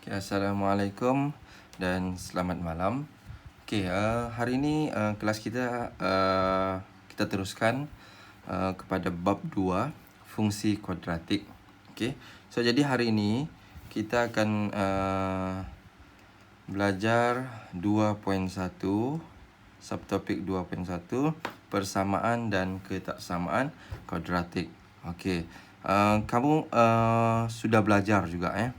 Okay, Assalamualaikum dan selamat malam. Okay, hari ini kelas kita kita teruskan kepada bab 2 fungsi kuadratik. Okay, so jadi hari ini kita akan belajar 2.1 subtopik 2.1 persamaan dan ketaksamaan kuadratik. Okay, kamu sudah belajar juga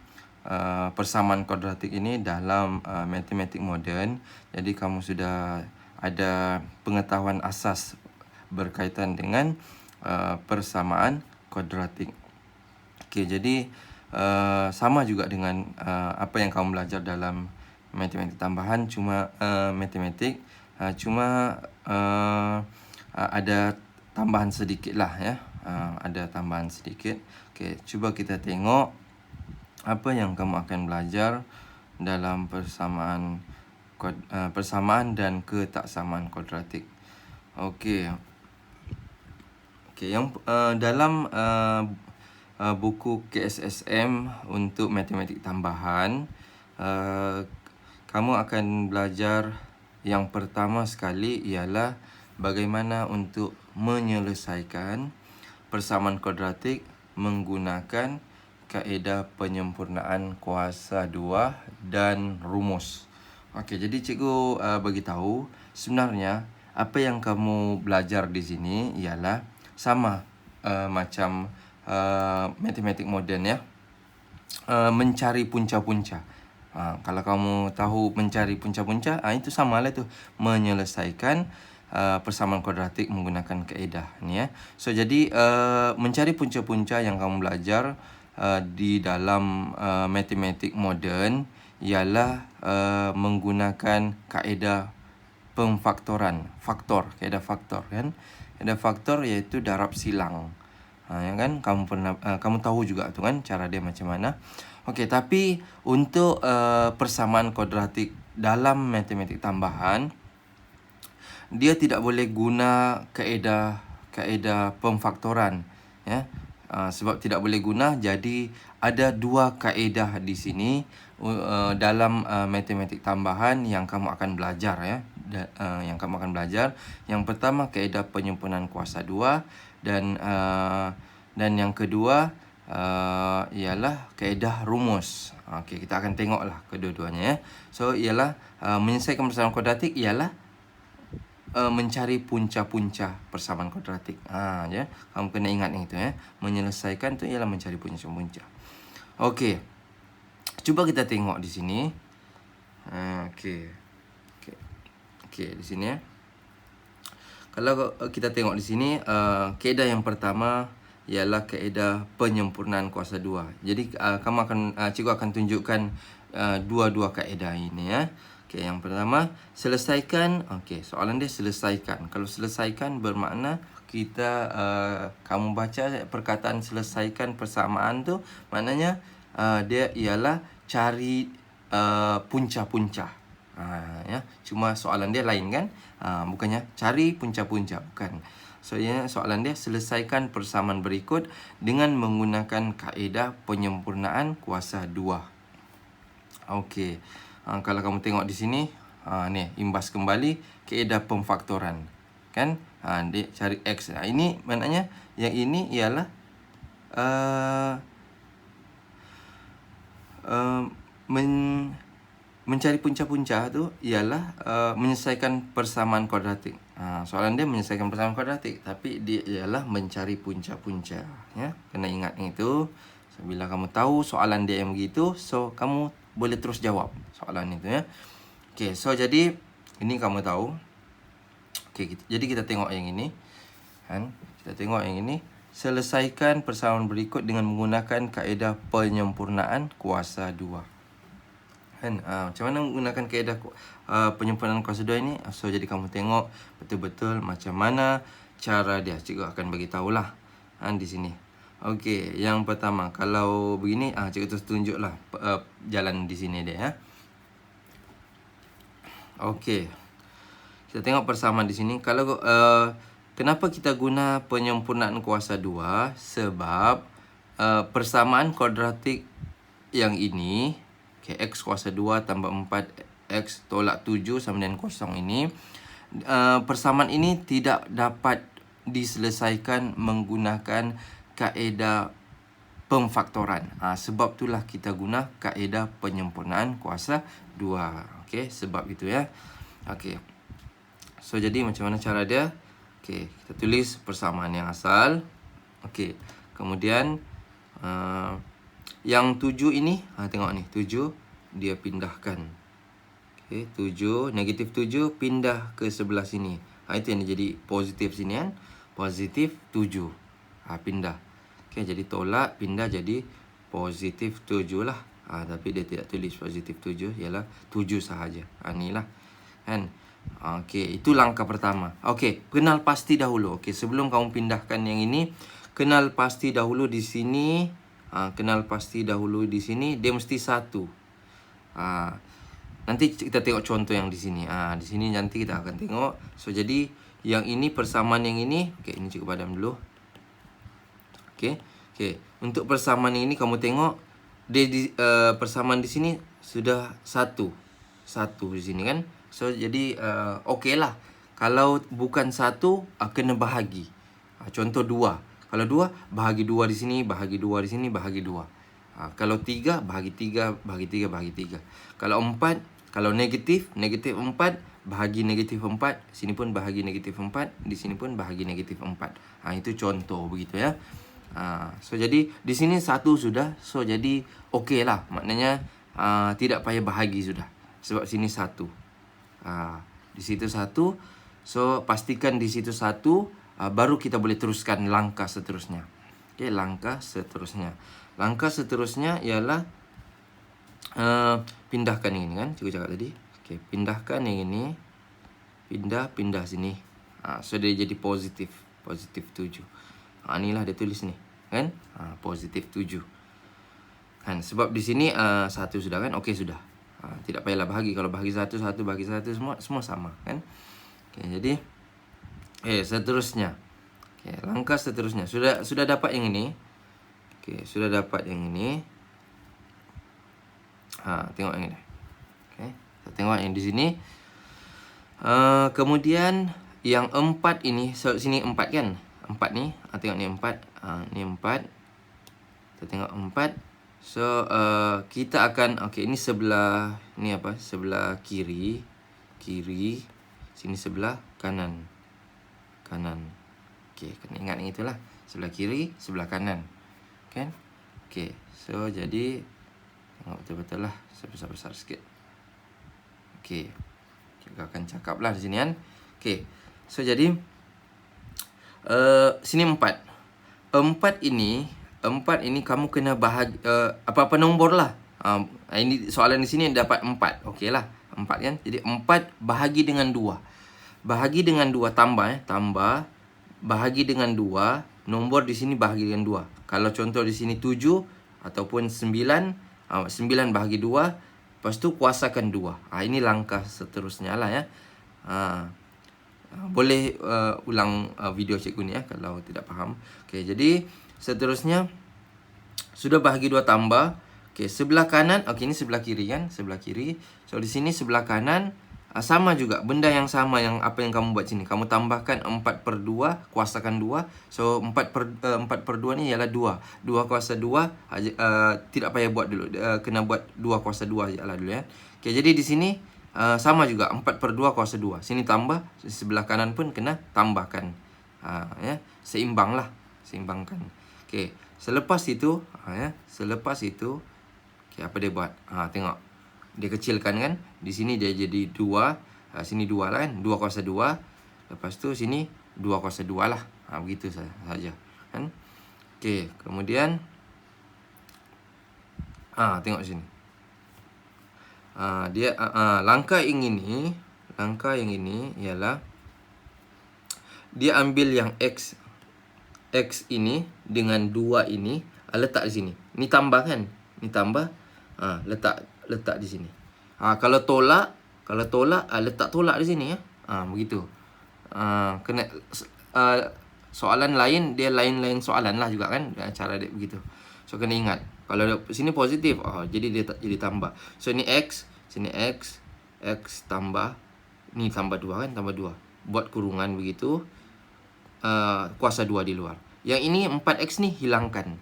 persamaan kuadratik ini dalam matematik moden. Jadi kamu sudah ada pengetahuan asas berkaitan dengan persamaan kuadratik. Okey, jadi sama juga dengan apa yang kamu belajar dalam matematik tambahan, cuma ada tambahan sedikit lah ya. Ada tambahan sedikit. Okey, cuba kita tengok apa yang kamu akan belajar dalam persamaan dan ketaksamaan kuadratik. Okey. Okey, yang dalam buku KSSM untuk matematik tambahan, kamu akan belajar yang pertama sekali ialah bagaimana untuk menyelesaikan persamaan kuadratik menggunakan kaedah penyempurnaan kuasa 2 dan rumus. Okey, jadi cikgu bagi tahu sebenarnya apa yang kamu belajar di sini ialah sama macam matematik moden ya. Mencari punca-punca. Kalau kamu tahu mencari punca-punca, itu samalah tu menyelesaikan persamaan kuadratik menggunakan kaedah ni ya. So jadi mencari punca-punca yang kamu belajar di dalam matematik moden ialah menggunakan kaedah pemfaktoran, kaedah faktor kan. Kaedah faktor iaitu darab silang. Ya kan, kamu tahu juga tu kan cara dia macam mana. Okey, tapi untuk persamaan kuadratik dalam matematik tambahan, dia tidak boleh guna kaedah pemfaktoran ya. Sebab tidak boleh guna, jadi ada dua kaedah di sini dalam matematik tambahan yang kamu akan belajar ya. Yang pertama kaedah penyempurnaan kuasa 2 dan yang kedua ialah kaedah rumus. Okey, kita akan tengoklah kedua-duanya ya. So ialah menyelesaikan persamaan kuadratik ialah mencari punca-punca persamaan kuadratik. Ya. Kamu kena ingat itu ya. Menyelesaikan tu ialah mencari punca-punca. Okey. Cuba kita tengok di sini. Okey, di sini ya. Kalau kita tengok di sini, kaedah yang pertama ialah kaedah penyempurnaan kuasa 2. Jadi cikgu akan tunjukkan dua-dua kaedah ini ya. Okey, yang pertama, selesaikan. Okey, soalan dia selesaikan. Kalau selesaikan bermakna kamu baca perkataan selesaikan persamaan tu, maknanya dia ialah cari punca-punca. Ya, cuma soalan dia lain kan? Bukannya cari punca-punca, bukan. So ya, soalan dia selesaikan persamaan berikut dengan menggunakan kaedah penyempurnaan kuasa 2. Okey. Kalau kamu tengok di sini, ni imbas kembali kaedah pemfaktoran. Kan? Dia cari X. Ini maknanya yang ini ialah mencari punca-punca tu ialah menyelesaikan persamaan kuadratik. Soalan dia menyelesaikan persamaan kuadratik, tapi dia ialah mencari punca-punca ya. Kena ingat itu. So, bila kamu tahu soalan dia yang begitu, so kamu boleh terus jawab soalan itu ya. Okey, so jadi ini kamu tahu. Okey, jadi kita tengok yang ini. Kan? Kita tengok yang ini. Selesaikan persamaan berikut dengan menggunakan kaedah penyempurnaan kuasa 2. Kan? Macam mana menggunakan kaedah penyempurnaan kuasa 2 ini? So jadi kamu tengok betul-betul macam mana cara dia. Cikgu akan bagi tahulah di sini. Okey, yang pertama kalau begini, cikgu terus tunjuklah jalan di sini dia ya. Okey. Kita tengok persamaan di sini. Kalau kenapa kita guna penyempurnaan kuasa 2? Sebab persamaan kuadratik yang ini Okay, X kuasa 2 tambah 4X tolak 7 sama dengan kosong ini. Persamaan ini tidak dapat diselesaikan menggunakan kaedah pemfaktoran. Sebab itulah kita guna kaedah penyempurnaan kuasa 2. Okey, sebab itu ya. Okey. So jadi macam mana cara dia? Okey, kita tulis persamaan yang asal. Okey. Kemudian yang 7 ini, tengok ni, 7 dia pindahkan. Okey, 7, negatif 7 pindah ke sebelah sini. Itu yang jadi positif sini kan. Positif 7. Pindah. Okey, jadi tolak, pindah jadi positif 7 lah. Tapi dia tidak tulis positif 7, ialah 7 sahaja. Inilah kan. Okey, itu langkah pertama. Okey, kenal pasti dahulu. Okey, sebelum kamu pindahkan yang ini, kenal pasti dahulu di sini. Kenal pasti dahulu di sini, dia mesti 1. Nanti kita tengok contoh yang di sini. Di sini nanti kita akan tengok. So jadi yang ini persamaan yang ini. Okey, ini cukup padam dulu. Okey. Okey, untuk persamaan yang ini kamu tengok dia persamaan di sini sudah 1 di sini kan. So jadi okeylah. Kalau bukan 1 kena bahagi. Contoh 2. Kalau 2 bahagi 2 di sini, bahagi 2 di sini, bahagi 2. Kalau 3 bahagi 3, bahagi 3, bahagi 3. Kalau 4, kalau negatif 4 bahagi negatif 4, sini pun bahagi negatif 4, di sini pun bahagi negatif 4. Itu contoh begitu ya. So jadi di sini 1 sudah. So jadi okeylah. Maknanya tidak payah bahagi sudah. Sebab sini 1. Di situ 1. So pastikan di situ 1. Baru kita boleh teruskan langkah seterusnya. Okey, langkah seterusnya. Langkah seterusnya ialah pindahkan yang ini kan. Cikgu cakap tadi. Okey, pindahkan yang ini. Pindah sini. So dia jadi positif 7. Inilah dia tulis ni kan. Positif 7. Kan sebab di sini 1 sudah kan. Okey sudah. Tidak payahlah bahagi. Kalau bahagi 1 bahagi 1 semua sama kan. Okey, jadi seterusnya. Okey, langkah seterusnya. Sudah dapat yang ini. Okey, sudah dapat yang ini. Tengok yang ini. Okey, kita tengok yang di sini. Kemudian yang 4 ini, so sini 4 kan? 4 ni. Tengok ni 4. Ni 4. Kita tengok 4. So kita akan ini sebelah ni apa? Sebelah kiri. Sini sebelah kanan. Okey, kena ingat yang itulah. Sebelah kiri, sebelah kanan. Kan? Okey. So jadi tengok betul-betul lah. Besar-besar sikit. Okey. Kita akan cakaplah di sini kan. Okey. So jadi sini 4. 4 ini kamu kena bahagi apa-apa nombor lah. Ini soalan di sini dapat 4. Okeylah. 4 kan. Jadi 4 bahagi dengan 2. Bahagi dengan 2 tambah bahagi dengan 2, nombor di sini bahagi dengan 2. Kalau contoh di sini 7 ataupun 9, 9 bahagi 2, lepas tu kuasakan 2. Ini langkah seterusnya lah ya. Boleh ulang video cikgu ni ya kalau tidak faham. Okey, jadi seterusnya sudah bahagi 2 tambah. Okey, sebelah kanan, ini sebelah kiri kan, sebelah kiri. So di sini sebelah kanan sama juga, benda yang sama yang apa yang kamu buat sini. Kamu tambahkan 4/2, kuasakan 2. So 4/2 ni ialah 2. 2 kuasa 2, tidak payah buat dulu. Kena buat 2 kuasa 2 je lah dulu ya. Okey, jadi di sini sama juga, 4/2 kuasa 2. Sini tambah, sebelah kanan pun kena tambahkan. Ya, seimbanglah, seimbangkan. Okey, selepas itu, okey, apa dia buat? Tengok. Dia kecilkan kan. Di sini dia jadi 2. Sini 2 lah kan. 2 kuasa 2. Lepas tu sini 2 kuasa 2 lah. Begitu saja. Kan? Okey. Kemudian. Tengok sini. Dia langkah yang ini. Langkah yang ini ialah. Dia ambil yang X ini dengan 2 ini. Letak di sini. Ni tambah kan. Ni tambah. Letak di sini. Kalau tolak letak tolak di sini ya. Begitu. Kena soalan lain dia lain-lain soalan lah juga kan. Cara dia begitu. So kena ingat. Kalau sini positif, jadi dia jadi tambah. So ini X, sini X tambah, ini tambah 2 kan, tambah 2. Buat kurungan begitu, kuasa 2 di luar. Yang ini 4X nih hilangkan.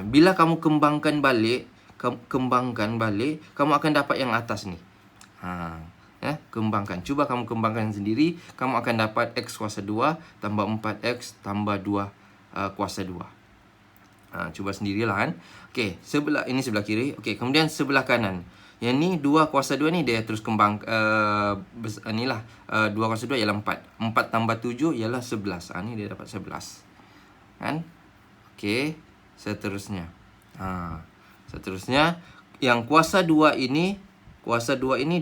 Bila kamu kembangkan balik, kamu akan dapat yang atas nih. Kembangkan. Cuba kamu kembangkan sendiri, kamu akan dapat X kuasa 2 tambah 4X tambah 2 kuasa 2. Cuba sendirilah kan. Okey, ini sebelah kiri. Okey, kemudian sebelah kanan. Yang ni 2 kuasa 2 ni dia terus kembang, inilah 2 kuasa 2 ialah 4. 4 tambah 7 ialah 11. Ni dia dapat 11. Kan? Okey, seterusnya. Seterusnya yang kuasa 2 ini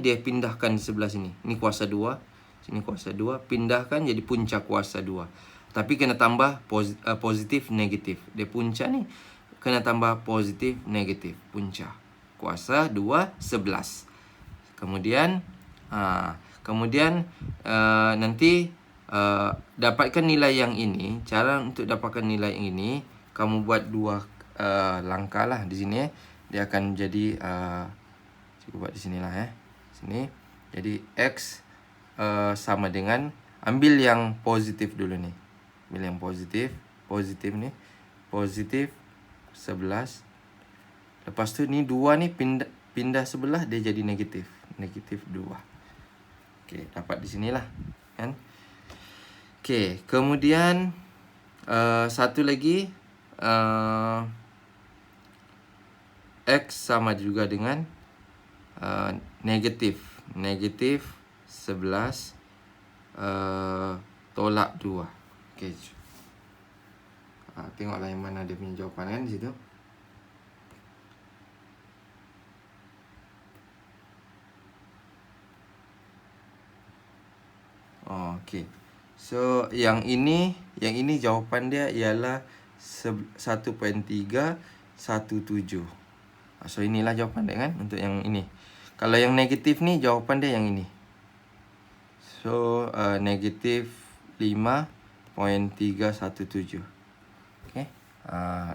dia pindahkan di sebelah sini. Ini kuasa 2, sini kuasa 2, pindahkan jadi punca kuasa 2. Tapi kena tambah positif negatif. Dia punca ni kena tambah positif negatif, punca. Kuasa 2 11. Kemudian nanti dapatkan nilai yang ini. Cara untuk dapatkan nilai yang ini, kamu buat 2 langkah lah di sini. Dia akan jadi cuba buat di sinilah sini. Jadi X sama dengan, ambil yang positif dulu nih. Ambil yang positif ni, positif 11. Lepas tu ni 2 ni pindah sebelah, dia jadi negatif 2. Okey, dapat di sinilah kan. Okey, kemudian satu lagi, X sama juga dengan negatif 11 tolak 2. Okey. Tengoklah yang mana dia punya jawapan kan di situ. Okey. So yang ini jawapan dia ialah 1.317. So inilah jawapan dia kan untuk yang ini. Kalau yang negatif ni jawapan dia yang ini. So negatif 5.317. Okey.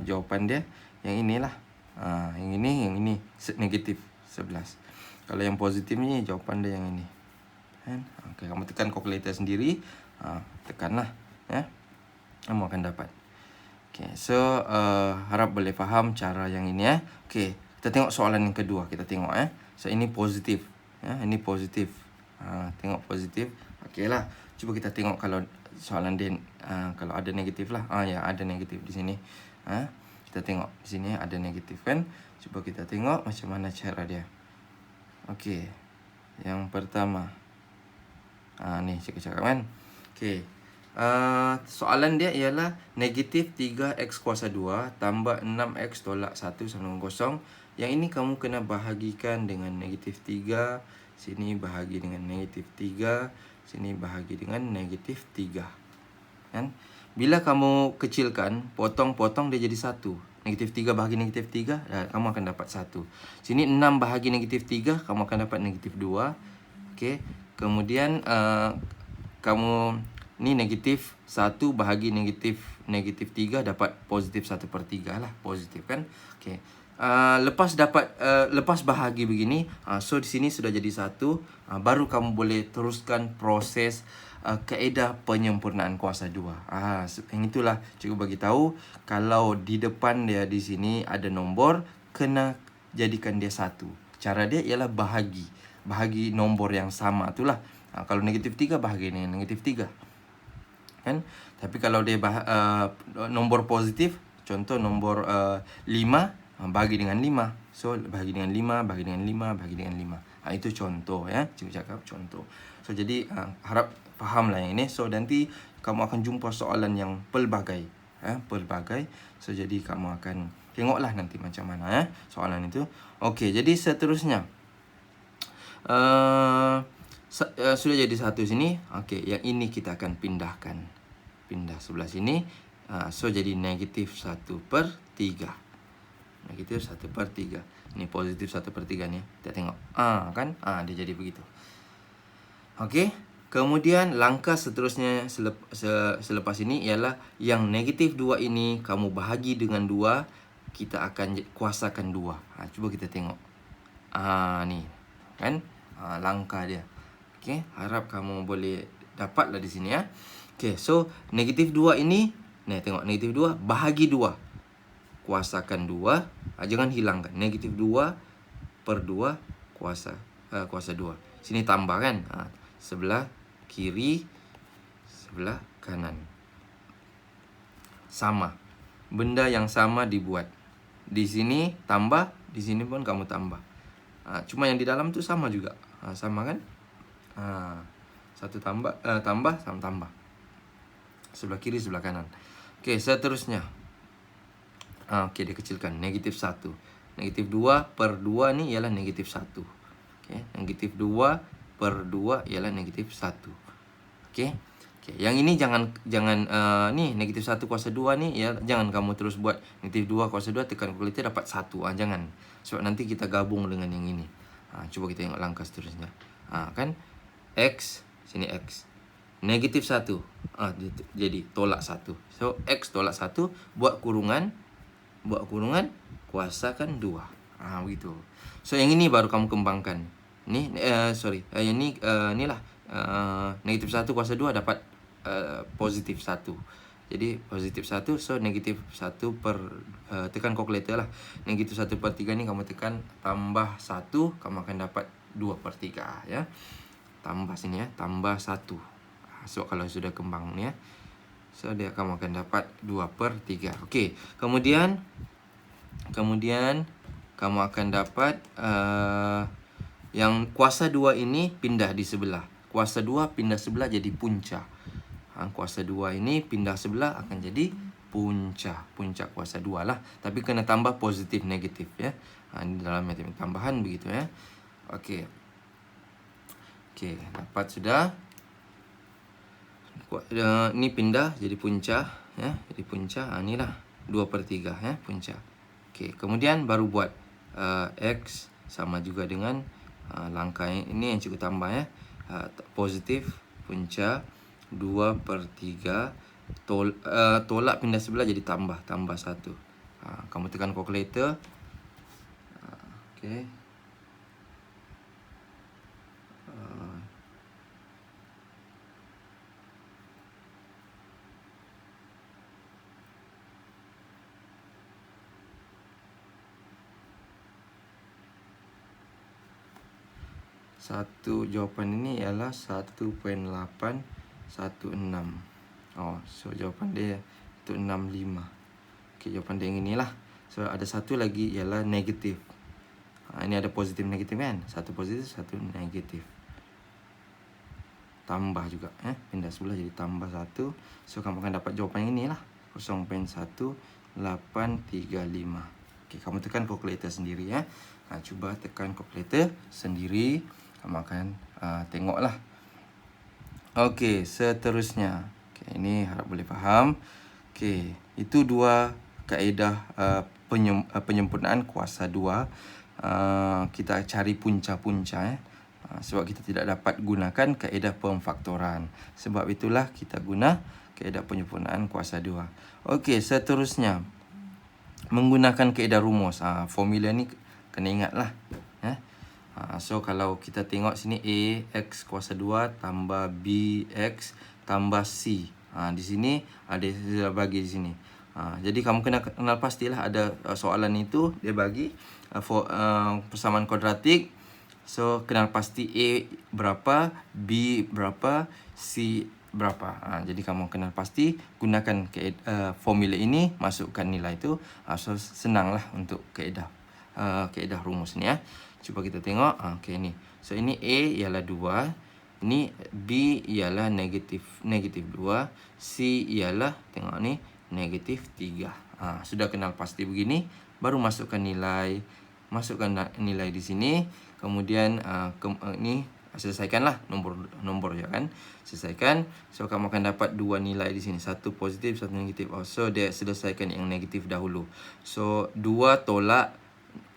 Jawapan dia yang inilah. Yang ini negatif 11. Kalau yang positif ni jawapan dia yang ini. Okey, kamu tekan kalkulator sendiri. Tekanlah kamu akan dapat. Okey, so harap boleh faham cara yang ini Okey, kita tengok soalan yang kedua. Kita tengok So ini positif. Ini positif. Tengok positif. Okeylah. Cuba kita tengok kalau soalan dia kalau ada negatif lah. Ya, ada negatif di sini. Kita tengok di sini ada negatif kan. Cuba kita tengok macam mana cara dia. Okey. Yang pertama. Ni cakap kan. Okey. Soalan dia ialah negatif 3x kuasa 2 tambah 6x tolak 1 sama dengan kosong. Yang ini kamu kena bahagikan dengan negatif 3. Sini bahagi dengan negatif 3. Sini bahagi dengan negatif 3. Kan? Bila kamu kecilkan, potong-potong dia jadi 1. Negatif 3 bahagi negatif 3, kamu akan dapat 1. Sini 6 bahagi negatif 3, kamu akan dapat negatif 2. Okey. Kemudian kamu ni negatif 1 bahagi negatif 3 dapat positif 1/3 lah. Positif kan. Okey. Lepas bahagi begini, so di sini sudah jadi 1. Baru kamu boleh teruskan proses kaedah penyempurnaan kuasa 2. Yang itulah cikgu bagi tahu, kalau di depan dia di sini ada nombor, kena jadikan dia 1. Cara dia ialah bahagi nombor yang sama itulah. Kalau negatif 3 bahagi dengan negatif 3. Kan? Tapi kalau dia nombor positif, contoh nombor 5, bahagi dengan 5. So bahagi dengan 5, bahagi dengan 5, bahagi dengan 5. Itu contoh cikgu cakap contoh. So jadi harap fahamlah yang ini. So nanti kamu akan jumpa soalan yang pelbagai. Pelbagai. So jadi kamu akan tengoklah nanti macam mana soalan itu. Okey, jadi seterusnya. Sudah jadi 1 sini. Okey, yang ini kita akan pindahkan. Pindah sebelah sini. So jadi negatif 1/3. Negatif 1/3. Ini positif 1/3 ni. Kita tengok. Kan? Dia jadi begitu. Okey. Kemudian langkah seterusnya selepas ini ialah yang negatif 2 ini kamu bahagi dengan 2. kita akan kuasakan 2. Cuba kita tengok. Ni kan langkah dia. Okey, harap kamu boleh dapatlah di sini ya. Okey, so negatif 2 ini, tengok negatif 2 bahagi 2. Kuasakan 2, jangan hilangkan. Negatif 2 per 2 kuasa 2. Sini tambah kan. Sebelah kiri, sebelah kanan. Sama. Benda yang sama dibuat. Di sini tambah, di sini pun kamu tambah. Cuma yang di dalam tu sama juga. Sama kan? Satu tambah, sama tambah. Sebelah kiri, sebelah kanan. Okey, seterusnya. Okey, dikecilkan. Negatif 1. Negatif 2 per 2 ni ialah negatif 1. Okey, negatif 2 per 2 ialah negatif 1. Okey. Okey, yang ini jangan ni negatif 1 kuasa 2 ni ya, jangan kamu terus buat negatif 2 kuasa 2 tekan kalkulator dapat 1. Jangan. Sebab nanti kita gabung dengan yang ini. Cuba kita tengok langkah seterusnya. Kan X, sini X. Negatif 1. Jadi tolak 1. So X tolak 1, buat kurungan, kuasakan 2. Begitu. So yang ini baru kamu kembangkan. Ni yang ni inilah negatif 1 kuasa 2 dapat positif 1. Jadi positif 1, so negatif 1 per tekan kalkulator lah. Negatif 1 per 3 ni kamu tekan tambah 1, kamu akan dapat 2 per 3 ya. Tambah sini ya, tambah 1. So kalau sudah kembang ni ya, so dia kamu akan dapat 2 per 3. Okey, kemudian kamu akan dapat yang kuasa 2 ini pindah di sebelah. Kuasa 2 pindah sebelah jadi punca. Kuasa 2 ini pindah sebelah akan jadi punca. Punca kuasa 2 lah. Tapi kena tambah positif negatif ya. Ini dalam matematik tambahan begitu ya. Okey. Okey, dapat sudah. Ini pindah jadi punca ya. Jadi punca. Inilah 2 per 3 ya, punca. Okey, kemudian baru buat X sama juga dengan langkah ini yang cikgu tambah ya. Positif punca 2 per 3 tolak pindah sebelah jadi tambah 1. Kamu tekan kalkulator. Okey. Satu jawapan ini ialah 1.816. So jawapan dia 165. Okey, jawapan dia yang inilah. So ada satu lagi ialah negatif. Ini ada positif negatif kan? Satu positif, satu negatif. Tambah juga pindah sebelah jadi tambah 1. So kamu akan dapat jawapan yang inilah, 0.1835. Okey, kamu tekan kalkulator sendiri ya. Cuba tekan kalkulator sendiri. Kamu akan tengoklah. Okey, seterusnya. Okey, ini harap boleh faham. Okey, itu 2 kaedah penyempurnaan kuasa 2. Kita cari punca-punca sebab kita tidak dapat gunakan kaedah pemfaktoran. Sebab itulah kita guna kaedah penyempurnaan kuasa 2. Okey, seterusnya menggunakan kaedah rumus. Formula ni kena ingatlah. So kalau kita tengok sini A X kuasa 2 tambah B X tambah C. Di sini ada bagi di sini. Jadi kamu kena kenal pastilah ada soalan itu dia bagi persamaan kuadratik. So kenal pasti A berapa, B berapa, C berapa. Jadi kamu kenal pasti gunakan formula ini, masukkan nilai itu. So senanglah untuk kaedah rumus ni ya. Cuba kita tengok. Okey ni. So ini A ialah 2. Ini B ialah negatif 2. C ialah tengok ni negatif 3. Sudah kenal pasti begini, baru masukkan nilai. Masukkan nilai di sini. Kemudian ni selesaikanlah nombor je kan. Selesaikan. So kamu akan dapat 2 nilai di sini. Satu positif, satu negatif. So dia selesaikan yang negatif dahulu. So 2 tolak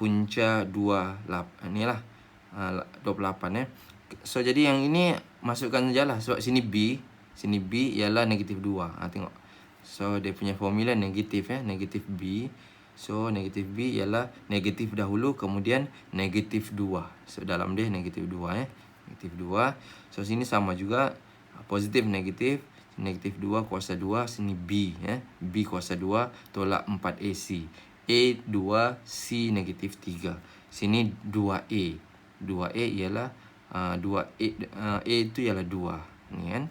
punca 28 inilah 28 ya. So jadi yang ini masukkan sajalah sebab sini B ialah negatif 2. Tengok. So dia punya formula negatif ya, negatif B. So negatif B ialah negatif dahulu kemudian negatif 2. So dalam dia negatif 2 negatif 2. So sini sama juga, positif negatif 2 kuasa 2, sini B B kuasa 2 tolak 4AC. A2 C negatif 3. Sini 2A. 2A ialah 2A A itu ialah 2. Ni kan.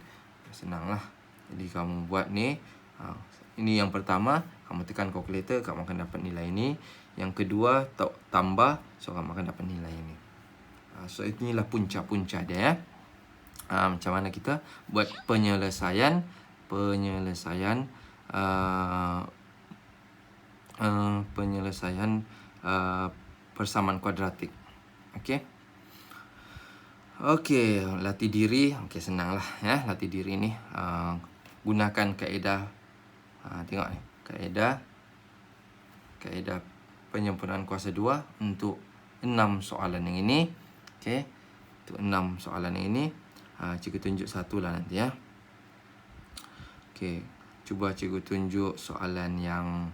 Senanglah. Jadi kamu buat ni. Ini yang pertama, kamu tekan kalkulator, kamu akan dapat nilai ini. Yang kedua, tambah, so kamu akan dapat nilai ini. So inilah punca-punca dia. Macam mana kita buat penyelesaian persamaan kuadratik. Okey, latih diri. Okey, senanglah ya, latih diri ni. Gunakan kaedah, tengok ni, kaedah penyempurnaan kuasa 2 untuk 6 soalan yang ini. Okey, untuk 6 soalan yang ini. Cikgu tunjuk satulah nanti ya. Okey, cuba cikgu tunjuk soalan yang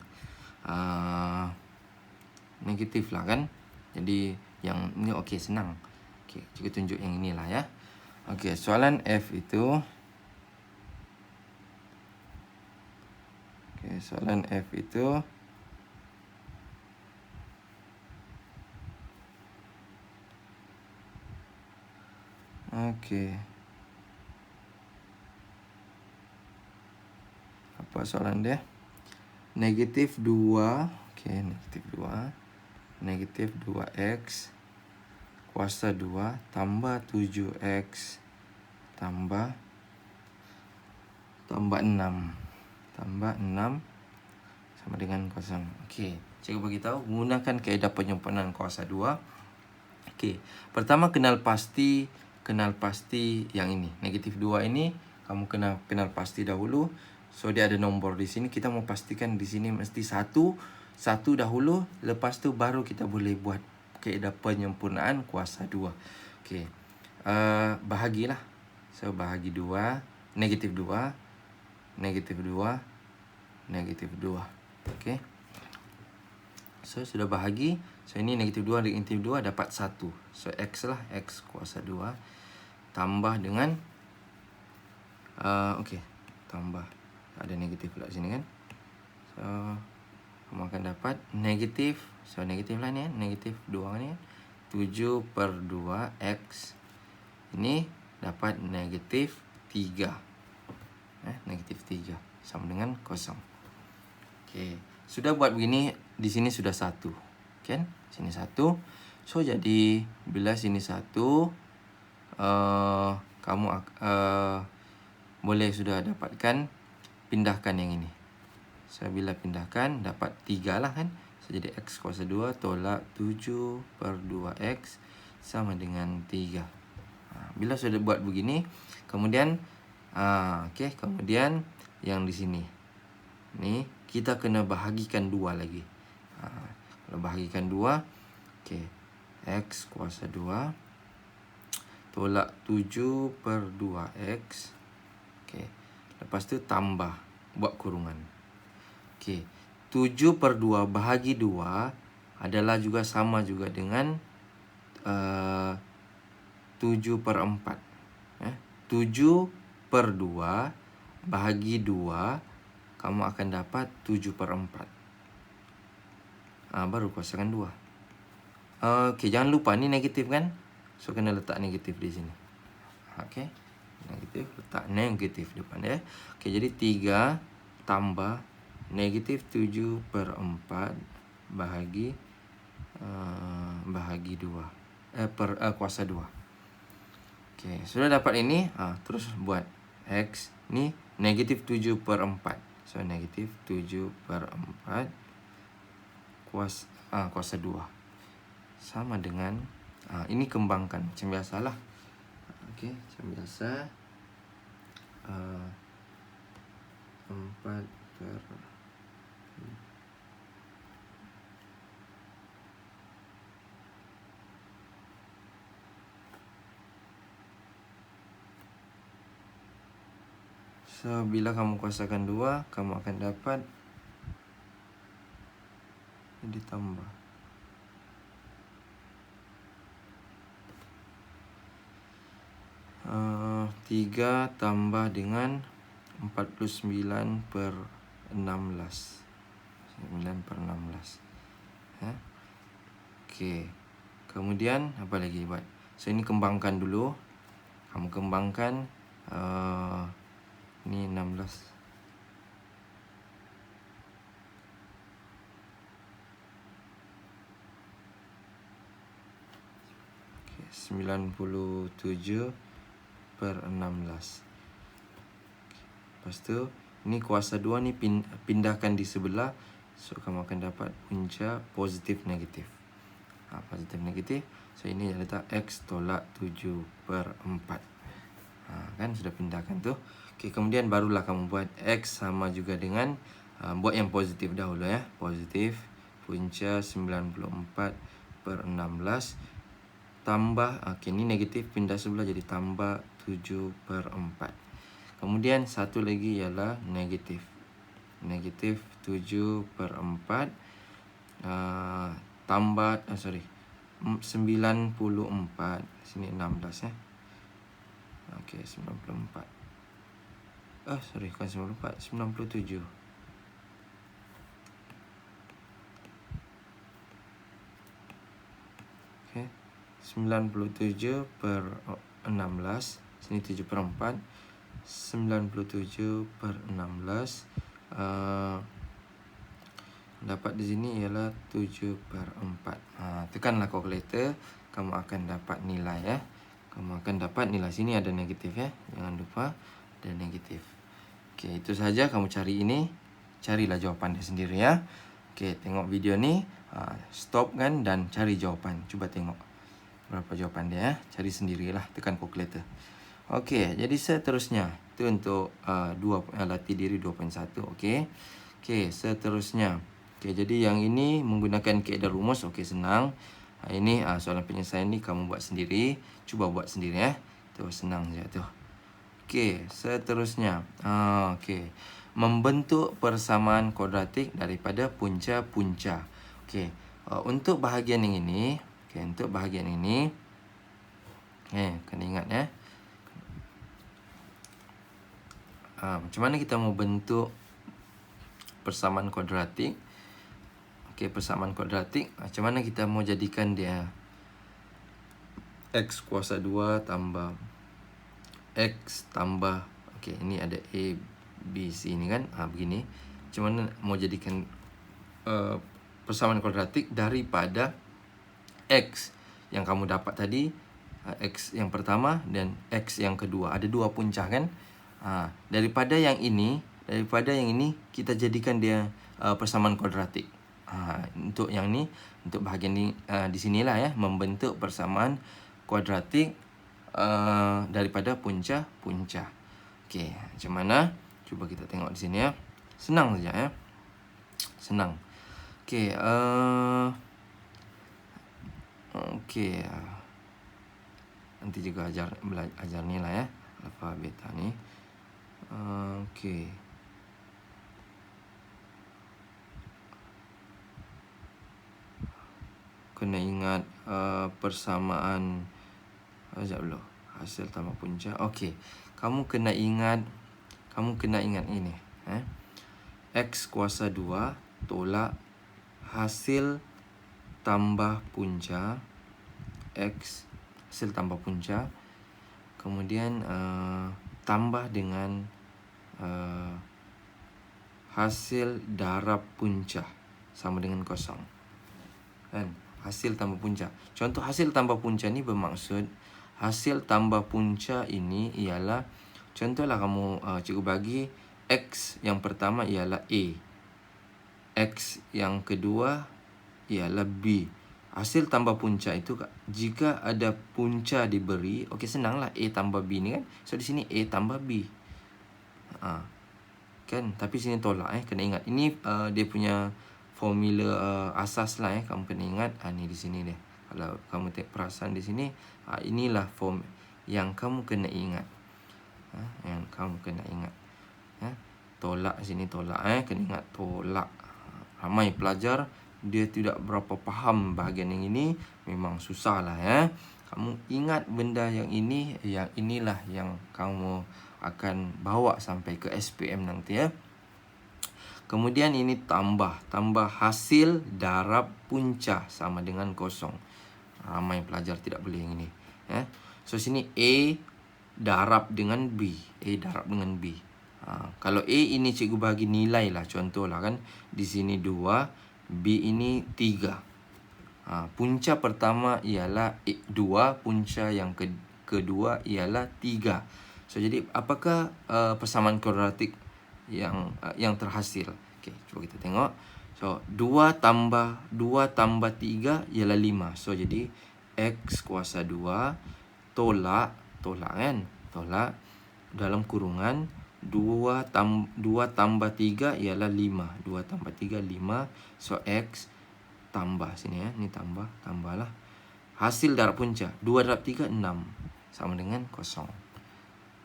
negatif lah kan. Jadi yang ni okey, senang. Okey, cikgu tunjuk yang inilah ya. Okey, soalan F itu. Okey, soalan F itu okey. Apa soalan dia? Negatif 2. Okey, negatif 2. Negatif 2x kuasa 2 tambah 7x tambah 6. Tambah 6 sama dengan 0. Okey, cikgu beritahu menggunakan kaedah penyempurnaan kuasa 2. Okey, pertama kenal pasti yang ini. Negatif 2 ini kamu kenal pasti dahulu. So dia ada nombor di sini, kita mau pastikan di sini mesti satu dahulu, lepas tu baru kita boleh buat kaedah penyempurnaan kuasa 2. Okey. Bahagilah. So bahagi 2, negatif 2, negatif 2, negatif 2. Okey. So sudah bahagi. So ini negatif 2 negatif 2 dapat 1. So x lah, x kuasa 2 tambah dengan okey, tambah ada negatif pula sini kan. So kamu akan dapat negatif. So negatif lah ni, negatif 2 ni 7/2x. Ini dapat negatif 3. Negatif 3 sama dengan 0. Okey, sudah buat begini, di sini sudah 1. Kan? Sini 1. So jadi bila sini 1, kamu boleh sudah dapatkan, pindahkan yang ini. So bila pindahkan dapat 3 lah kan. So jadi x kuasa 2 tolak 7/2x sama dengan 3. Bila sudah buat begini, kemudian okey, kemudian yang di sini ni kita kena bahagikan 2 lagi. Kalau bahagikan 2, okey, x kuasa 2 tolak 7/2x. Okey, lepas tu tambah, buat kurungan. Okey, 7/2 bahagi 2 adalah juga sama juga dengan 7/4. 7/2 bahagi 2, kamu akan dapat 7/4. Baru kuasakan 2. Okey, jangan lupa ni negatif kan. So kena letak negatif di sini. Okey, negatif, letak negatif depan dia. Okey, jadi 3 tambah negatif 7/4 bahagi 2 kuasa 2. Okey, sudah dapat ini. Terus buat x ni negatif 7/4. So negatif 7/4 kuasa 2 sama dengan ini kembangkan macam biasalah. Okey, macam biasa. 4 So bila kamu kuasakan 2, kamu akan dapat ditambah. 3 tambah dengan 49/16. 9/16. Okey. Kemudian apa lagi buat? So ini kembangkan dulu. Kamu kembangkan ni 16. Okey, 97/16. Lepas tu ni kuasa 2 ni pindahkan di sebelah. So kamu akan dapat punca positif negatif. Positif negatif. So ini letak X tolak 7/4. Kan sudah pindahkan tu. Okey, kemudian barulah kamu buat X sama juga dengan buat yang positif dahulu ya. Positif punca 94/16 tambah, okey ni negatif pindah sebelah jadi tambah 7/4. Kemudian satu lagi ialah negatif. Negatif 7/4 tambah 94. Sini 16 ya. Okey, 94. Bukan 94, 97. Okey. 97/16. Sini 7/4. 97/16 dapat di sini ialah 7/4. Tekanlah kalkulator, kamu akan dapat nilai ya. Kamu akan dapat nilai. Sini ada negatif ya. Jangan lupa ada negatif. Okey, itu saja kamu cari ini. Carilah jawapan dia sendiri ya. Okey, tengok video ni, stop kan dan cari jawapan. Cuba tengok berapa jawapan dia ya. Cari sendirilah, tekan kalkulator. Okey, jadi seterusnya itu untuk latih diri 2.1. Okey. Okey, seterusnya. Okey, jadi yang ini menggunakan kaedah rumus. Okey, senang. Ini soalan penyelesaian ni kamu buat sendiri. Cuba buat sendiri ya. Tu senang saja tu. Okey, seterusnya. Okey. Membentuk persamaan kuadratik daripada punca-punca. Okey. Untuk bahagian yang ini, untuk bahagian ini kena ingat ya. Macam mana kita mau bentuk persamaan kuadratik? Okey, persamaan kuadratik, macam mana kita mau jadikan dia X kuasa 2 tambah X tambah, okey, ini ada A, B, C ni kan, begini. Macam mana mau jadikan persamaan kuadratik daripada X yang kamu dapat tadi, X yang pertama dan X yang kedua. Ada dua punca kan? Daripada yang ini kita jadikan dia persamaan kuadratik. Untuk yang ni, untuk bahagian ni, di sinilah ya, membentuk persamaan kuadratik daripada punca-punca. Okey, macam mana? Cuba kita tengok di sini ya. Senang saja ya. Senang. Okey, okey. Nanti juga ajar ni lah ya, alfa beta ni. Okey. Kena ingat persamaan sekejap dulu. Hasil tambah punca. Okey. Kamu kena ingat ini, X kuasa 2 tolak hasil tambah punca X, hasil tambah punca, kemudian tambah dengan hasil darab punca sama dengan kosong. Kan? Hasil tambah punca. Contoh hasil tambah punca ni bermaksud hasil tambah punca ini ialah, contohlah kamu cikgu bagi X yang pertama ialah A, X yang kedua ialah B. Hasil tambah punca itu jika ada punca diberi, okey, senanglah A tambah B ni kan. So di sini A tambah B. Kan, tapi sini tolak kena ingat. Ini dia punya formula asas lah kamu kena ingat. Ni di sini dia. Kalau kamu perasan di sini, inilah form yang kamu kena ingat. Yang kamu kena ingat. Tolak sini tolak, kena ingat tolak. Ramai pelajar dia tidak berapa faham bahagian yang ini, memang susah lah ya. Kamu ingat benda yang ini, yang inilah yang kamu akan bawa sampai ke SPM nanti ya. Kemudian ini tambah hasil darab punca sama dengan kosong. Ramai pelajar tidak boleh yang ini ya. So sini A darab dengan B, A darab dengan B. Kalau A ini cikgu bagi nilai lah, contoh lah kan, di sini 2, B ini 3. Punca pertama ialah 2, punca yang kedua ialah 3. So jadi apakah persamaan kuadratik yang terhasil? Okey, cuba kita tengok. So 2 tambah 3 ialah 5. So jadi X kuasa 2 tolak kan? Tolak dalam kurungan 2 tambah 3 ialah 5. 2 tambah 3 5. So X tambah sini ya. Ni tambahlah. Hasil darab punca 2 darab 3 6 sama dengan kosong.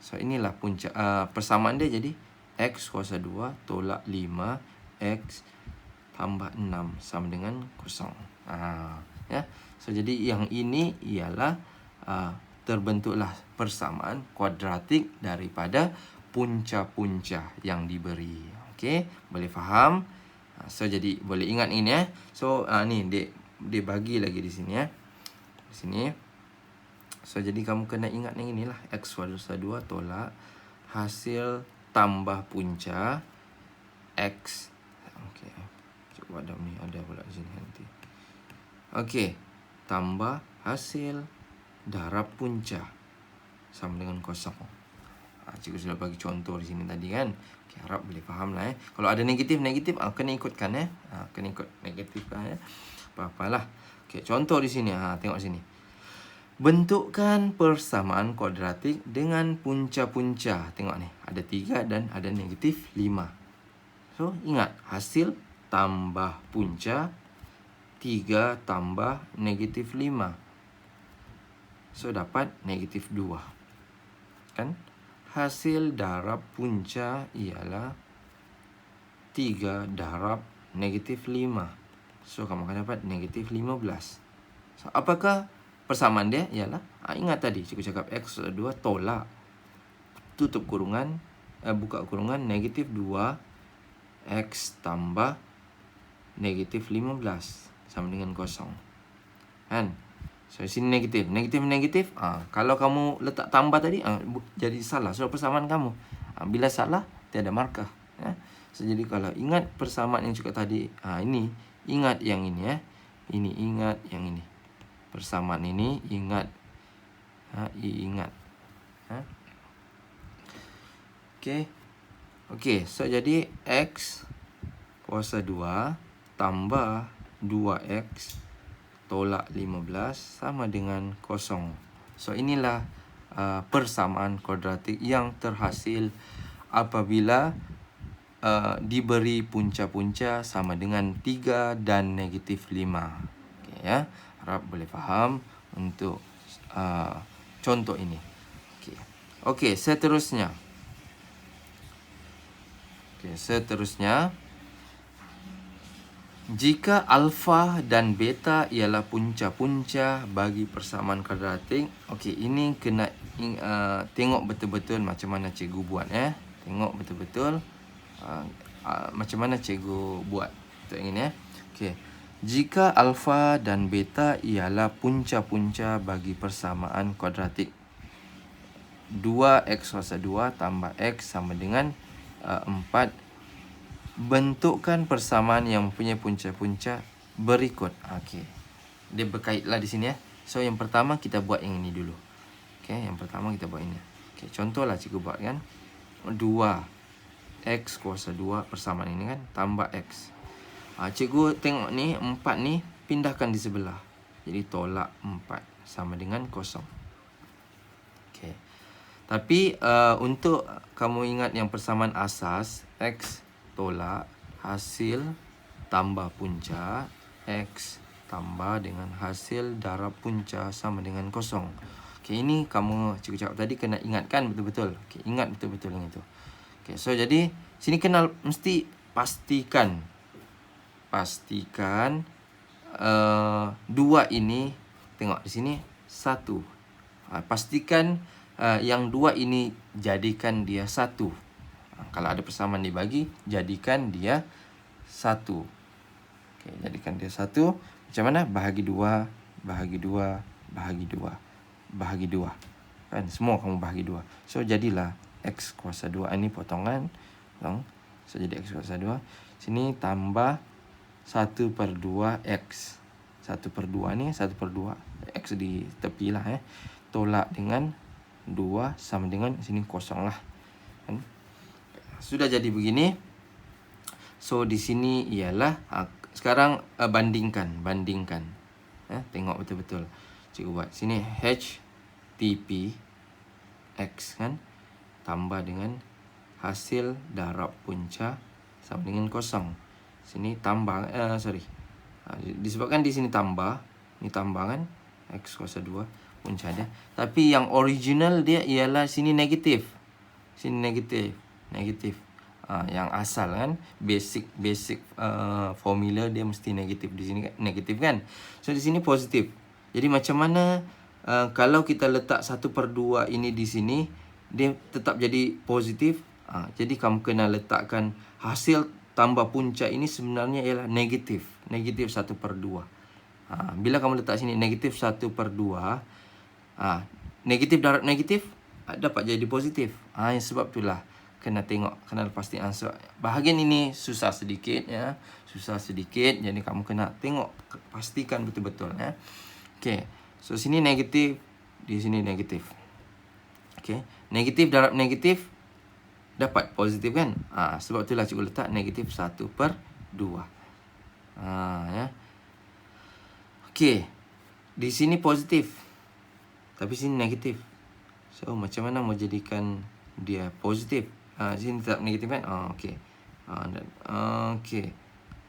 So inilah punca persamaan dia, jadi X kuasa 2 tolak 5 X tambah 6 sama dengan kosong. Ya. So jadi yang ini ialah terbentuklah persamaan kuadratik daripada punca-punca yang diberi. Okey, boleh faham? So jadi boleh ingat ini ya. So ni dia bagi lagi di sini ya. Di sini. So jadi kamu kena ingat yang inilah, X kuasa 2 tolak hasil tambah punca X. Okey. Cuba ada ni, ada pula di sini nanti. Okey. Tambah hasil darab punca sama dengan kosong. Cikgu sudah bagi contoh di sini tadi kan. Okay, harap boleh faham lah. Kalau ada negatif, kena ikutkan ya. Kena ikut negatif kan ya. Apa-apalah. Okay, contoh di sini. Tengok sini. Bentukkan persamaan kuadratik dengan punca-punca. Tengok ni. Ada 3 dan ada negatif 5. So, ingat. Hasil tambah punca 3 tambah negatif 5. So, dapat negatif 2. Kan? Hasil darab punca ialah 3 darab negatif 5. So, kamu akan dapat negatif 15. So, apakah persamaan dia? Ialah, ingat tadi, cikgu cakap X 2 tolak. Tutup kurungan, buka kurungan, negatif 2 X tambah negatif 15 sama dengan kosong. Kan? So, sini negatif. Kalau kamu letak tambah tadi, jadi salah. So, persamaan kamu. Bila salah, tiada markah. Ya. So, jadi kalau ingat persamaan yang juga tadi, ini, ingat yang ini ya. Ini, ingat yang ini. Persamaan ini, ingat. Ingat. Okey, so jadi X kuasa 2 tambah 2X tolak 15 sama dengan kosong. So inilah persamaan kuadratik yang terhasil apabila diberi punca-punca sama dengan 3 dan negatif 5. Okay, ya. Harap boleh faham untuk contoh ini. Okey, seterusnya. Jika alfa dan beta ialah punca-punca bagi persamaan kuadratik. Okey, ini kena tengok betul-betul macam mana cikgu buat ya. Tengok betul-betul macam mana cikgu buat untuk ini ya. Okey. Jika alfa dan beta ialah punca-punca bagi persamaan kuadratik. 2x kuasa 2 tambah x sama dengan 4. Bentukkan persamaan yang mempunyai punca-punca berikut. Okey. Dia berkaitlah di sini ya. So yang pertama kita buat yang ini dulu. Okey, yang pertama kita buat ini. Okey, contohlah cikgu buat kan. 2x kuasa 2 persamaan ini kan tambah x. Cikgu tengok ni 4 ni pindahkan di sebelah. Jadi tolak 4 sama dengan kosong. Okey. Tapi untuk kamu ingat yang persamaan asas, x tolak hasil tambah punca x tambah dengan hasil darab punca sama dengan kosong. Okey, ini kamu cikgu cakap tadi kena ingatkan betul-betul. Okey, ingat betul-betul yang itu. Okey, so jadi sini kenal mesti pastikan pastikan 2 ini, tengok di sini 1. Pastikan yang 2 ini jadikan dia 1. Kalau ada persamaan dibagi, jadikan dia 1. Okey, jadikan dia 1. Macam mana? Bahagi 2, bahagi 2, bahagi 2, bahagi 2. Kan? Semua kamu bahagi 2. So, jadilah X kuasa 2. Ini potongan. So, jadi X kuasa 2. Sini tambah 1/2 X. 1/2 ni, 1/2. X di tepi lah. Tolak dengan 2 sama dengan sini kosong lah. Kan? Sudah jadi begini. So, di sini ialah, sekarang bandingkan. Tengok betul-betul. Cikgu buat. Sini HTP X kan. Tambah dengan hasil darab punca sama dengan kosong. Sini tambah, disebabkan di sini tambah. Ini tambah kan. X kuasa 2 punca dia. Tapi yang original dia ialah sini negatif. Sini negatif. Yang asal kan. Basic formula dia mesti negatif. Di sini negatif kan. So, di sini positif. Jadi macam mana kalau kita letak 1/2 ini di sini, dia tetap jadi positif. Jadi kamu kena letakkan hasil tambah punca ini sebenarnya ialah negatif. Negatif 1/2. Bila kamu letak sini negatif 1/2, negatif darab negatif dapat jadi positif. Sebab itulah kena tengok, kena pastikan. Bahagian ini susah sedikit ya. Susah sedikit. Jadi kamu kena tengok, pastikan betul-betul ya. Okey. So, sini negatif, di sini negatif. Okey. Negatif darab negatif dapat positif kan? Sebab itulah cikgu letak negatif 1/2. Ya. Okey. Di sini positif. Tapi sini negatif. So, macam mana mau jadikan dia positif? Sini tetap negatif kan? Okey. Okey.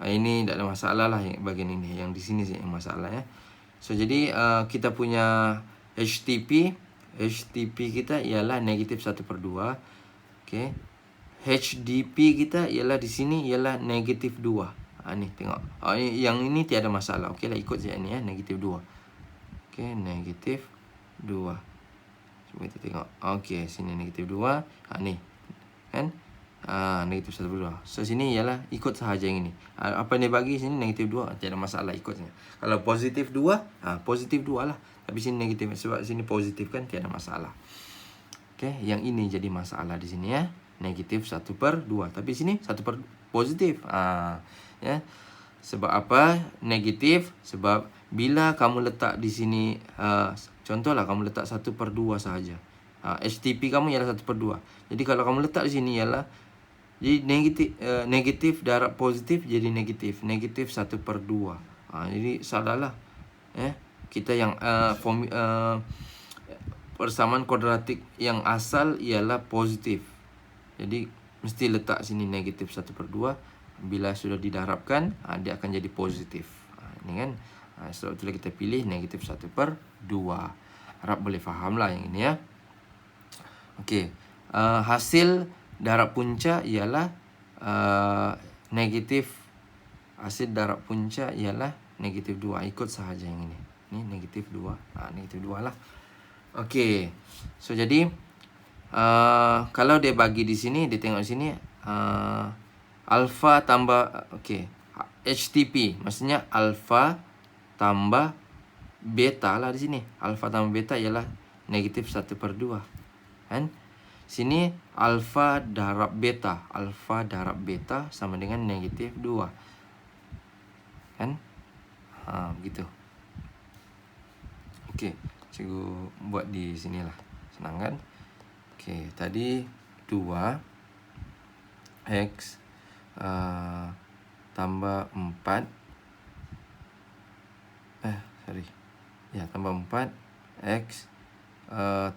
Ini tak ada masalah lah bagian ini. Yang di sini sih yang masalah ya. So, jadi kita punya HTP kita ialah negatif 1/2. Okey. HDP kita ialah di sini ialah negatif 2. Ni tengok. Yang ini tiada masalah. Okeylah, ikut je ni ya, negatif 2. Okey, negatif 2. Cuba kita tengok. Okey, sini negatif 2. Ni. Kan? Negatif 1/2. So, sini ialah ikut sahaja yang ini. Apa yang dia bagi sini negatif 2, tiada masalah ikutnya. Kalau positif 2, positif 2 lah. Tapi sini negatif sebab sini positif kan, tiada masalah. Okey, yang ini jadi masalah di sini ya. Negatif 1/2. Tapi sini 1 positif. Ya. Sebab apa? Negatif. Sebab bila kamu letak di sini, contohlah kamu letak 1/2 sahaja. HTP kamu ialah 1/2. Jadi kalau kamu letak di sini ialah, jadi negatif darab positif jadi negatif. Negatif 1/2. Jadi salahlah. Kita yang persamaan kuadratik yang asal ialah positif. Jadi mesti letak sini negatif 1/2. Bila sudah didarabkan, dia akan jadi positif. Ini kan. Sebab itulah kita pilih negatif 1/2. Harap boleh fahamlah yang ini ya. Okey. Hasil darab punca ialah negatif. Hasil darab punca ialah negatif 2. Ikut sahaja yang ini. Ni negatif 2. Negatif 2 lah. Okey. So, jadi kalau dia bagi di sini, dia tengok di sini, alfa tambah, okey, HTP maksudnya alfa tambah beta lah di sini. Alfa tambah beta ialah negatif 1/2. Kan? Sini alfa darab beta. Alfa darab beta sama dengan negatif 2. Kan? Begitu. Okey, cikgu buat di sinilah. Senang kan? Okey, tadi 2 X tambah 4. Tambah 4 X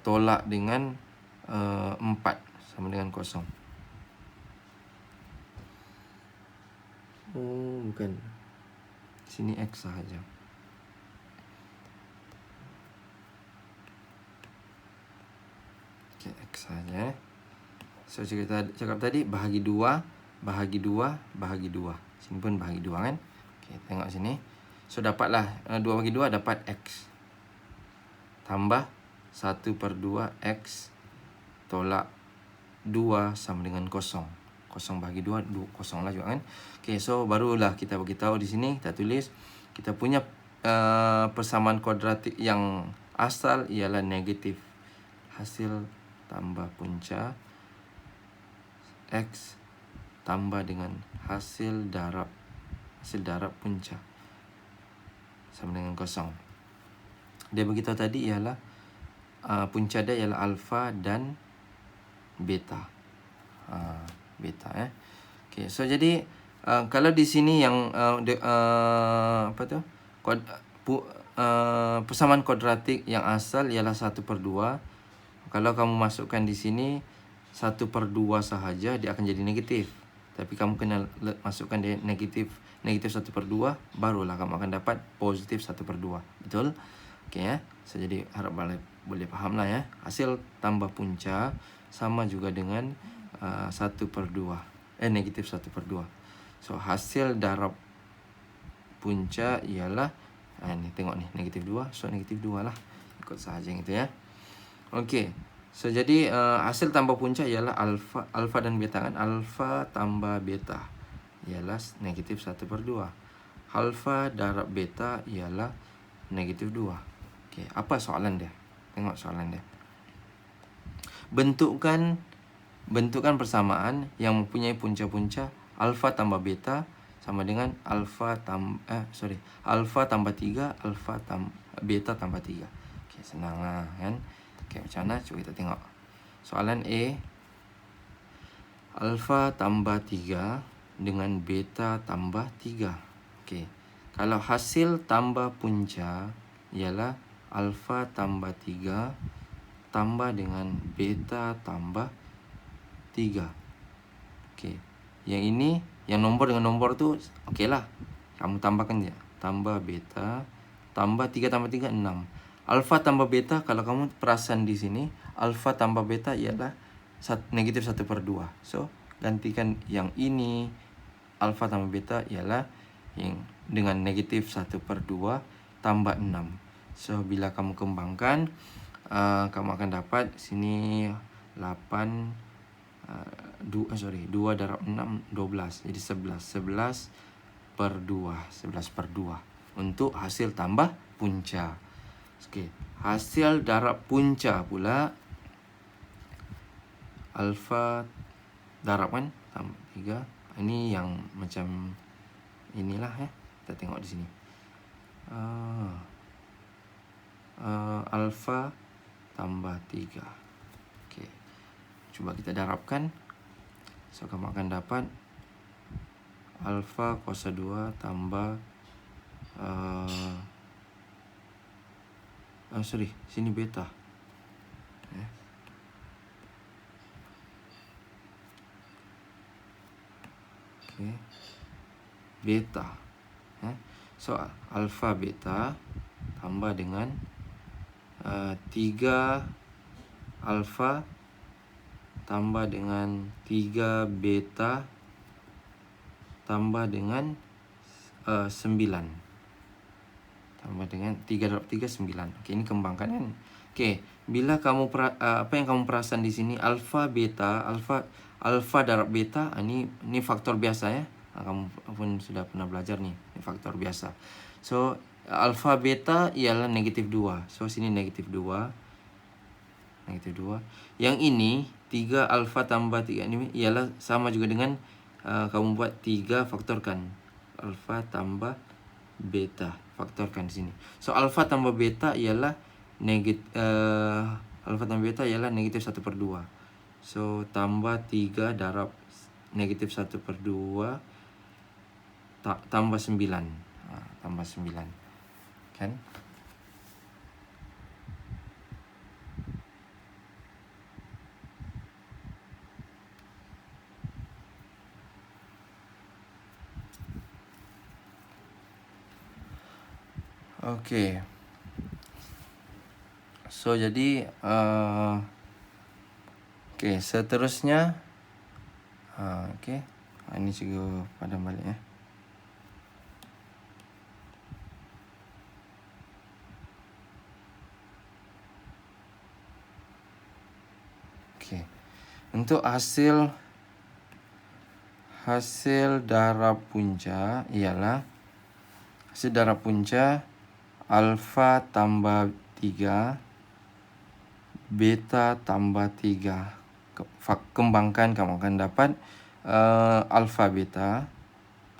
tolak dengan 4 sama dengan kosong. Bukan. Sini X sahaja. Okay, X sahaja. So, kita cakap tadi bahagi 2, bahagi 2, bahagi 2. Sini pun bahagi 2 kan. Okay, tengok sini. So dapatlah 2 bagi 2 dapat X. Tambah 1/2 X tolak 2 sama dengan kosong. Kosong bagi 2, kosong lah juga kan. Okay, so barulah kita beritahu di sini. Kita tulis kita punya persamaan kuadratik yang asal ialah negatif. Hasil tambah punca X tambah dengan hasil darab punca sama dengan kosong. Dia beritahu tadi ialah punca dia ialah alfa dan beta. Beta Okay, so jadi kalau di sini yang persamaan kuadratik yang asal ialah 1/2. Kalau kamu masukkan di sini 1/2 sahaja, dia akan jadi negatif. Tapi kamu kena masukkan dia negatif 1/2, barulah kamu akan dapat positif 1/2. Betul? Okay ya. So jadi harap boleh faham lah ya. Hasil tambah punca sama juga dengan 1/2. Negatif 1/2. So hasil darab punca ialah ni tengok ni negatif 2. So negatif 2 lah. Ikut sahaja gitu ya. Okey. So jadi hasil tambah punca ialah alfa dan beta kan. Alfa tambah beta ialah negatif 1/2. Alfa darab beta ialah negatif 2. Okey, apa soalan dia? Tengok soalan dia. Bentukkan persamaan yang mempunyai punca-punca alfa tambah beta sama dengan alfa tambah 3, beta tambah 3. Okey, senanglah kan. Okey, macam mana? Cuba kita tengok. Soalan A. Alfa tambah 3 dengan beta tambah 3. Okey. Kalau hasil tambah punca ialah alfa tambah 3 tambah dengan beta tambah 3. Okey. Yang ini, yang nombor dengan nombor tu okeylah. Kamu tambahkan je. Tambah beta tambah 3 tambah 3 6. Alfa tambah beta, kalau kamu perasan di sini, alfa tambah beta ialah negatif 1/2. So, gantikan yang ini, alfa tambah beta ialah yang dengan negatif 1/2 tambah 6. So, bila kamu kembangkan, kamu akan dapat sini 8, 2 darab 6, 12. Jadi 11/2 untuk hasil tambah punca. Okey, hasil darab punca pula alfa darab kan tambah 3. Ini yang macam inilah ya. Kita tengok di sini. Alfa tambah 3. Okey. Cuba kita darabkan. So kamu akan dapat alfa kuasa 2 tambah sini beta. Okey. Beta. So alfa beta tambah dengan 3 alfa tambah dengan 3 beta tambah dengan 9. Tambah dengan 3 darab 3, 9. Okey, ini kembangkan kan. Okey, bila kamu apa yang kamu perasan di sini, alfa beta, alfa darab beta, ini faktor biasa ya. Kamu pun sudah pernah belajar nih, ini faktor biasa. So, alfa beta ialah negatif 2. So, sini negatif 2. Negatif 2. Yang ini, 3 alfa tambah 3 ini ialah sama juga dengan kamu buat 3 faktorkan. Alfa tambah beta. Faktorkan di sini. So, alfa tambah beta ialah negatif 1/2. So, tambah 3 darab negatif 1/2 tambah 9. Tambah 9. Kan? Okey. So, jadi okey, seterusnya okey. Ini juga padam balik ya. Untuk hasil darab punca ialah hasil darab punca alfa tambah 3, beta tambah 3. Kembangkan, kamu akan dapat alfa beta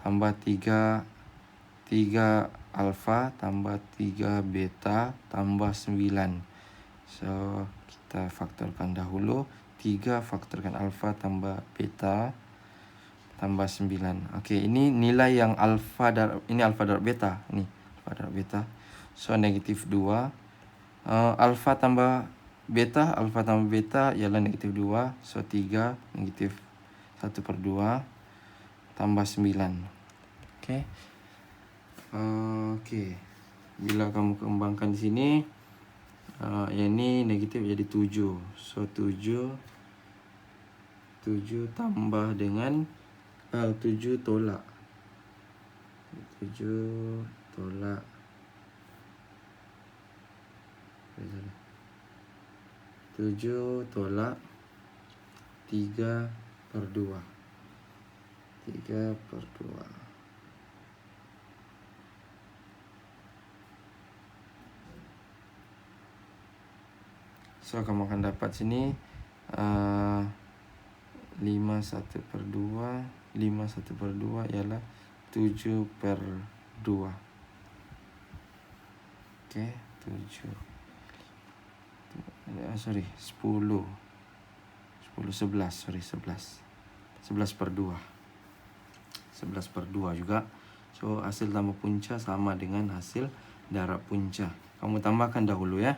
tambah 3 alfa tambah 3 beta tambah 9. So, kita faktorkan dahulu. 3 faktorkan alfa tambah beta tambah 9. Okey, ini nilai yang alfa darab, ini alfa darab beta. Ini alfa darab beta. So, negatif 2. Alfa tambah beta ialah negatif 2. So, 3 negatif 1/2 tambah 9. Okey. Okey. Bila kamu kembangkan di sini, yang ini negatif jadi 7. So, 7 tambah dengan 7 tolak 7 tolak 3/2. 3/2. So, kamu akan dapat sini 5/1/2. 5/1/2 ialah 7/2. Okey, 7. 10. 11. 11/2. 11/2 juga. So, hasil tambah punca sama dengan hasil darab punca. Kamu tambahkan dahulu ya.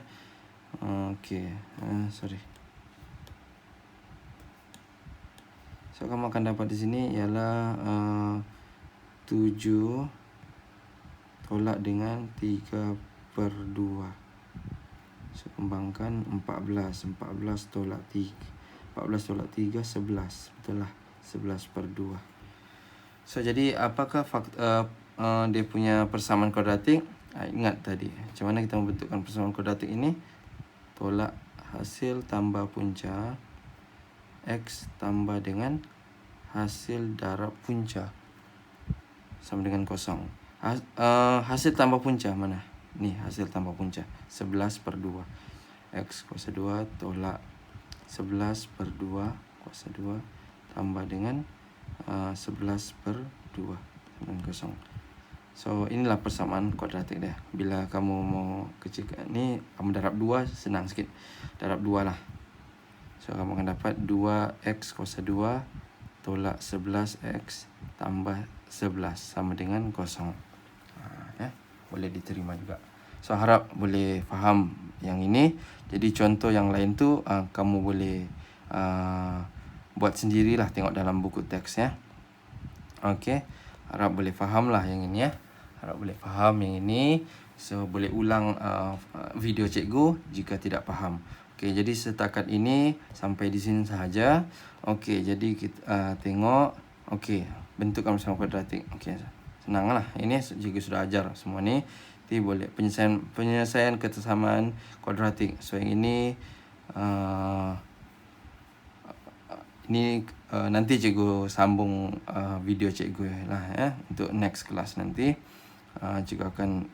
Okey. So, kamu akan dapat di sini ialah 7 tolak dengan 3/2. So, kembangkan 14. 14 tolak 3. 14 tolak 3, 11. Betul lah. 11/2. So, jadi apakah dia punya persamaan kuadratik? Ingat tadi. Macam mana kita membentukkan persamaan kuadratik ini? Tolak hasil tambah punca X tambah dengan hasil darab punca sama dengan 0. Hasil tambah punca mana? Ni hasil tambah punca 11/2. X kuasa 2 tolak 11/2 kuasa 2 tambah dengan 11/2 sama dengan 0. So, inilah persamaan kuadratik dia. Bila kamu mau kecilkan ni, kamu darab 2, senang sikit. Darab 2 lah. So, kamu akan dapat 2x kuasa 2 tolak 11x tambah 11 sama dengan 0. Boleh diterima juga. So, harap boleh faham yang ini. Jadi, contoh yang lain tu kamu boleh buat sendirilah, tengok dalam buku teks ya. Okey. Harap boleh faham lah yang ini ya. Harap boleh faham yang ini. So, boleh ulang video cikgu jika tidak faham. Okey, jadi setakat ini sampai di sini sahaja. Okey, jadi kita tengok. Okey, bentukkan persamaan kuadratik. Okey, senanglah. Ini cikgu sudah ajar semua ni. Nanti boleh penyelesaian kesamaan kuadratik. So, yang ini nanti cikgu sambung video cikgu lah ya, untuk next kelas nanti. Cikgu akan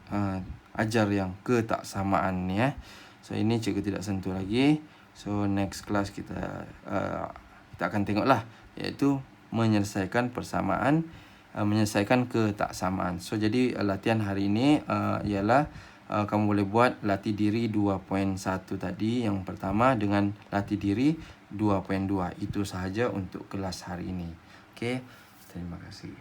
ajar yang ketaksamaan ni ya. So, ini cikgu tidak sentuh lagi. So, next class kita akan tengoklah, iaitu menyelesaikan persamaan, menyelesaikan ketaksamaan. So, jadi latihan hari ini ialah kamu boleh buat latih diri 2.1 tadi yang pertama dengan latih diri 2.2. Itu sahaja untuk kelas hari ini. Okey, terima kasih.